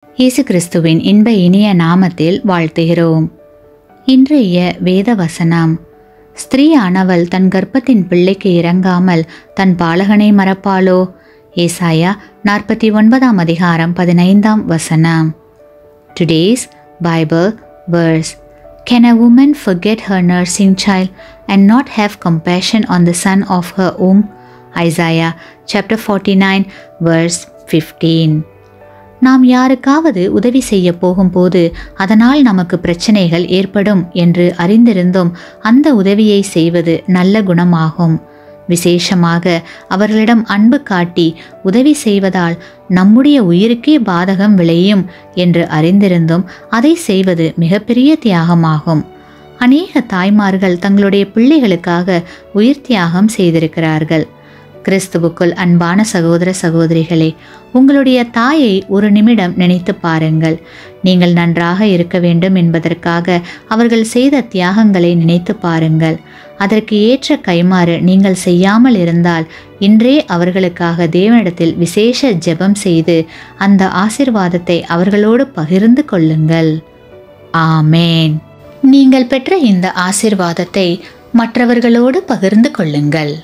இயேசு கிறிஸ்துவின் இன்ப இனிய நாமத்தில் வாழ்த்துகிறோம். இன்றைய வேத வசனம்: ஸ்திரீயானவள் தன் கர்ப்பத்தின் பிள்ளைக்கு இறங்காமல் தன் பாலகனை மறப்பாளோ? ஏசாயா 49 அதிகாரம் 15 வசனம். Today's Bible verse: Can a woman forget her nursing child and not have compassion on the son of her womb? Isaiah chapter 49 verse 15. நாம் யாருக்காவது உதவி செய்ய போகும்போது அதனால் நமக்கு பிரச்சனைகள் ஏற்படும் என்று அறிந்திருந்தும் அந்த உதவியை செய்வது நல்ல குணமாகும். விசேஷமாக அவர்களிடம் அன்பு காட்டி உதவி செய்வதால் நம்முடைய உயிருக்கே பாதகம் விளையும் என்று அறிந்திருந்தும் அதை செய்வது மிகப்பெரிய தியாகமாகும். அநேக தாய்மார்கள் தங்களுடைய பிள்ளைகளுக்காக உயிர் தியாகம் செய்திருக்கிறார்கள். கிறிஸ்துவுக்குள் அன்பான சகோதர சகோதரிகளே, உங்களுடைய தாயை ஒரு நிமிடம் நினைத்து பாருங்கள். நீங்கள் நன்றாக இருக்க வேண்டும் என்பதற்காக அவர்கள் செய்த தியாகங்களை நினைத்து பாருங்கள். அதற்கு ஏற்ற கைமாறு நீங்கள் செய்யாமல் இருந்தால் இன்றே அவர்களுக்காக தேவனிடத்தில் விசேஷ ஜெபம் செய்து அந்த ஆசீர்வாதத்தை அவர்களோடு பகிர்ந்து கொள்ளுங்கள். ஆமேன். நீங்கள் பெற்ற இந்த ஆசீர்வாதத்தை மற்றவர்களோடு பகிர்ந்து கொள்ளுங்கள்.